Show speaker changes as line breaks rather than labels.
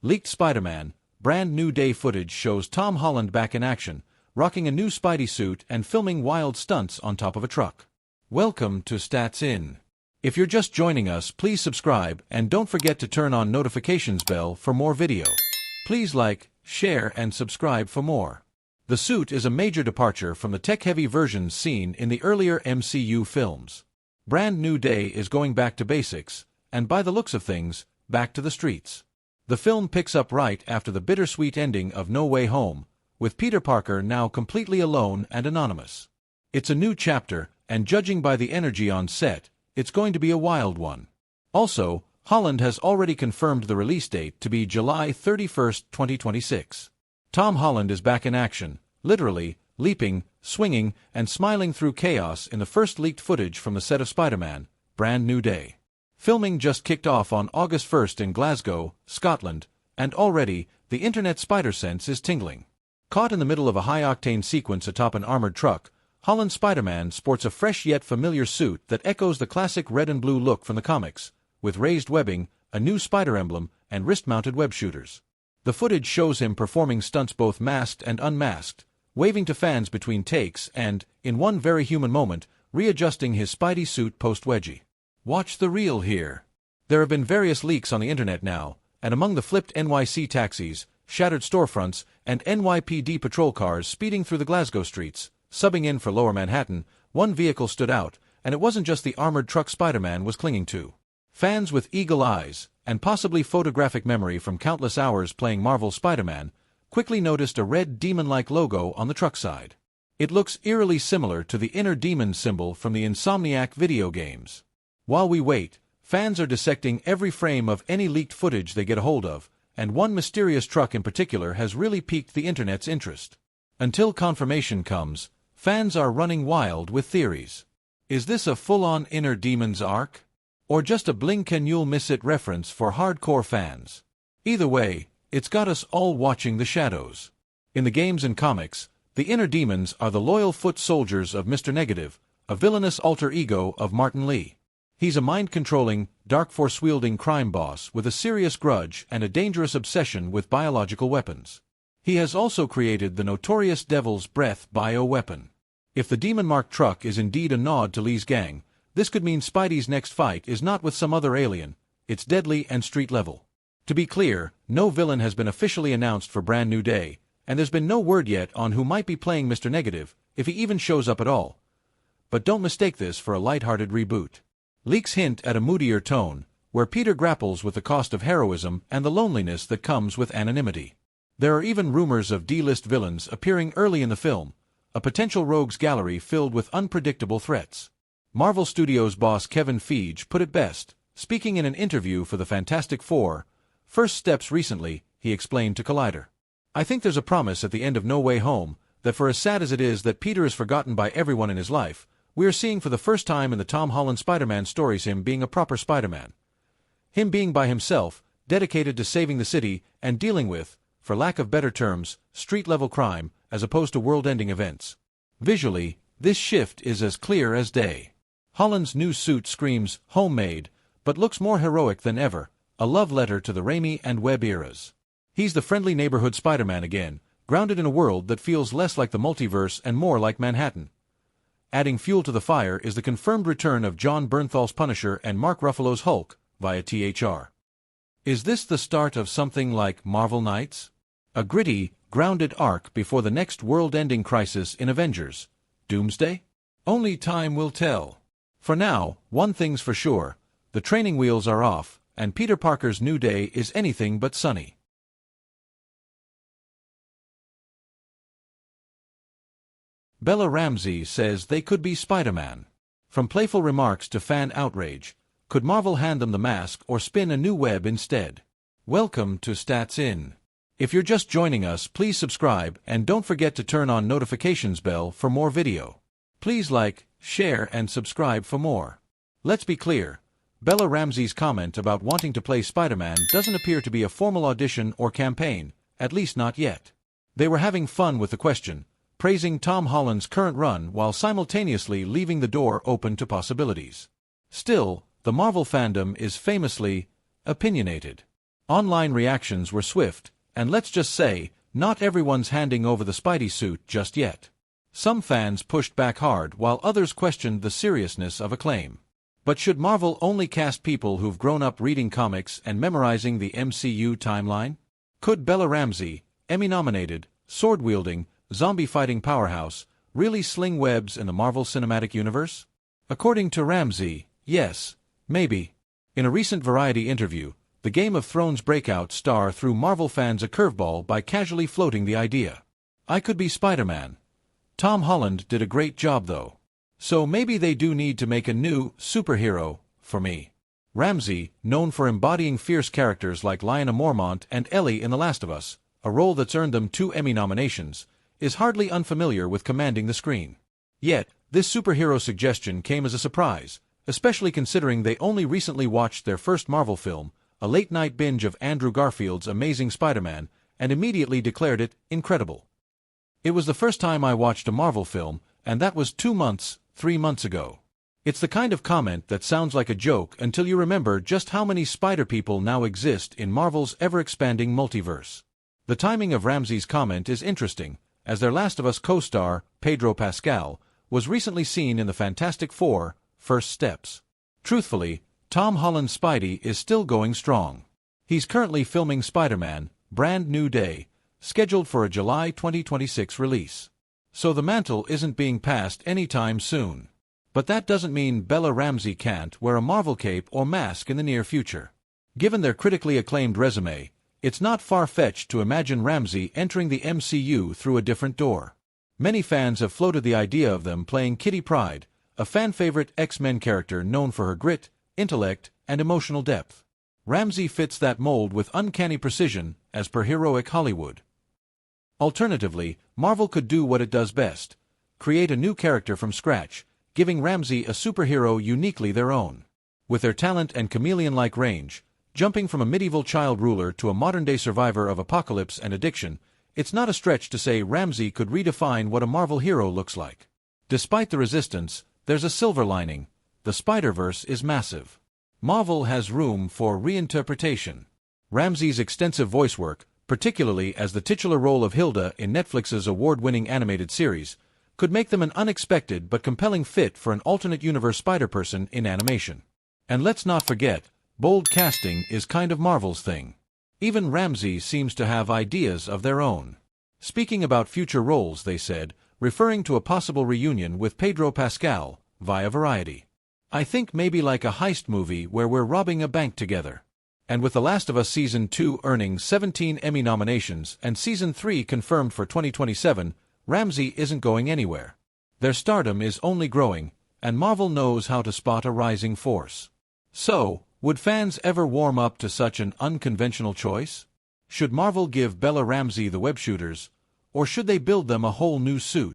Leaked Spider-Man, brand new day footage shows Tom Holland back in action, rocking a new Spidey suit and filming wild stunts on top of a truck. Welcome to Stats In. If you're just joining us, please subscribe and don't forget to turn on notifications bell for more video. Please like, share and subscribe for more. The suit is a major departure from the tech-heavy versions seen in the earlier MCU films. Brand New Day is going back to basics, and by the looks of things, back to the streets. The film picks up right after the bittersweet ending of No Way Home, with Peter Parker now completely alone and anonymous. It's a new chapter, and judging by the energy on set, it's going to be a wild one. Also, Holland has already confirmed the release date to be July 31, 2026. Tom Holland is back in action, literally, leaping, swinging, and smiling through chaos in the first leaked footage from the set of Spider-Man, Brand New Day. Filming just kicked off on August 1st in Glasgow, Scotland, and already, the internet spider sense is tingling. Caught in the middle of a high-octane sequence atop an armored truck, Holland's Spider-Man sports a fresh yet familiar suit that echoes the classic red and blue look from the comics, with raised webbing, a new spider emblem, and wrist-mounted web shooters. The footage shows him performing stunts both masked and unmasked, waving to fans between takes and, in one very human moment, readjusting his Spidey suit post-wedgie. Watch the reel here. There have been various leaks on the internet now, and among the flipped NYC taxis, shattered storefronts, and NYPD patrol cars speeding through the Glasgow streets, subbing in for Lower Manhattan, one vehicle stood out, and it wasn't just the armored truck Spider-Man was clinging to. Fans with eagle eyes, and possibly photographic memory from countless hours playing Marvel Spider-Man, quickly noticed a red demon-like logo on the truck side. It looks eerily similar to the inner demon symbol from the Insomniac video games. While we wait, fans are dissecting every frame of any leaked footage they get a hold of, and one mysterious truck in particular has really piqued the internet's interest. Until confirmation comes, fans are running wild with theories. Is this a full-on inner demon's arc? Or just a blink-and-you'll-miss-it reference for hardcore fans? Either way, it's got us all watching the shadows. In the games and comics, the inner demons are the loyal foot soldiers of Mr. Negative, a villainous alter ego of Martin Lee. He's a mind-controlling, dark force-wielding crime boss with a serious grudge and a dangerous obsession with biological weapons. He has also created the notorious Devil's Breath bioweapon. If the demon-marked truck is indeed a nod to Lee's gang, this could mean Spidey's next fight is not with some other alien, it's deadly and street-level. To be clear, no villain has been officially announced for Brand New Day, and there's been no word yet on who might be playing Mr. Negative, if he even shows up at all. But don't mistake this for a lighthearted reboot. Leaks hint at a moodier tone, where Peter grapples with the cost of heroism and the loneliness that comes with anonymity. There are even rumors of D-list villains appearing early in the film, a potential rogues gallery filled with unpredictable threats. Marvel Studios boss Kevin Feige put it best, speaking in an interview for the Fantastic Four, First Steps recently, he explained to Collider. I think there's a promise at the end of No Way Home, that for as sad as it is that Peter is forgotten by everyone in his life, we are seeing for the first time in the Tom Holland Spider-Man stories him being a proper Spider-Man. Him being by himself, dedicated to saving the city and dealing with, for lack of better terms, street-level crime, as opposed to world-ending events. Visually, this shift is as clear as day. Holland's new suit screams homemade, but looks more heroic than ever, a love letter to the Raimi and Webb eras. He's the friendly neighborhood Spider-Man again, grounded in a world that feels less like the multiverse and more like Manhattan. Adding fuel to the fire is the confirmed return of John Bernthal's Punisher and Mark Ruffalo's Hulk, via THR. Is this the start of something like Marvel Knights? A gritty, grounded arc before the next world-ending crisis in Avengers, Doomsday? Only time will tell. For now, one thing's for sure, the training wheels are off, and Peter Parker's new day is anything but sunny. Bella Ramsey says they could be Spider-Man. From playful remarks to fan outrage, could Marvel hand them the mask or spin a new web instead? Welcome to Stats In. If you're just joining us, please subscribe and don't forget to turn on notifications bell for more video. Please like, share and subscribe for more. Let's be clear, Bella Ramsey's comment about wanting to play Spider-Man doesn't appear to be a formal audition or campaign, at least not yet. They were having fun with the question, praising Tom Holland's current run while simultaneously leaving the door open to possibilities. Still, the Marvel fandom is famously opinionated. Online reactions were swift, and let's just say, not everyone's handing over the Spidey suit just yet. Some fans pushed back hard while others questioned the seriousness of a claim. But should Marvel only cast people who've grown up reading comics and memorizing the MCU timeline? Could Bella Ramsey, Emmy-nominated, sword-wielding, zombie-fighting powerhouse, really sling webs in the Marvel Cinematic Universe? According to Ramsey, yes, maybe. In a recent Variety interview, the Game of Thrones breakout star threw Marvel fans a curveball by casually floating the idea. I could be Spider-Man. Tom Holland did a great job though. So maybe they do need to make a new superhero for me. Ramsey, known for embodying fierce characters like Lyanna Mormont and Ellie in The Last of Us, a role that's earned them 2 Emmy nominations, is hardly unfamiliar with commanding the screen. Yet, this superhero suggestion came as a surprise, especially considering they only recently watched their first Marvel film, a late-night binge of Andrew Garfield's Amazing Spider-Man, and immediately declared it incredible. It was the first time I watched a Marvel film, and that was 3 months ago. It's the kind of comment that sounds like a joke until you remember just how many Spider people now exist in Marvel's ever-expanding multiverse. The timing of Ramsey's comment is interesting, as their Last of Us co-star, Pedro Pascal, was recently seen in the Fantastic Four: First Steps. Truthfully, Tom Holland's Spidey is still going strong. He's currently filming Spider-Man: Brand New Day, scheduled for a July 2026 release. So the mantle isn't being passed anytime soon. But that doesn't mean Bella Ramsey can't wear a Marvel cape or mask in the near future. Given their critically acclaimed resume, it's not far-fetched to imagine Ramsey entering the MCU through a different door. Many fans have floated the idea of them playing Kitty Pryde, a fan-favorite X-Men character known for her grit, intellect, and emotional depth. Ramsey fits that mold with uncanny precision, as per heroic Hollywood. Alternatively, Marvel could do what it does best: create a new character from scratch, giving Ramsey a superhero uniquely their own. With their talent and chameleon-like range, jumping from a medieval child ruler to a modern-day survivor of apocalypse and addiction, it's not a stretch to say Ramsey could redefine what a Marvel hero looks like. Despite the resistance, there's a silver lining: the Spider-Verse is massive. Marvel has room for reinterpretation. Ramsey's extensive voice work, particularly as the titular role of Hilda in Netflix's award-winning animated series, could make them an unexpected but compelling fit for an alternate universe Spider-Person in animation. And let's not forget, bold casting is kind of Marvel's thing. Even Ramsey seems to have ideas of their own. Speaking about future roles, they said, referring to a possible reunion with Pedro Pascal, via Variety. I think maybe like a heist movie where we're robbing a bank together. And with The Last of Us Season 2 earning 17 Emmy nominations and Season 3 confirmed for 2027, Ramsey isn't going anywhere. Their stardom is only growing, and Marvel knows how to spot a rising force. So, would fans ever warm up to such an unconventional choice? Should Marvel give Bella Ramsey the web shooters, or should they build them a whole new suit?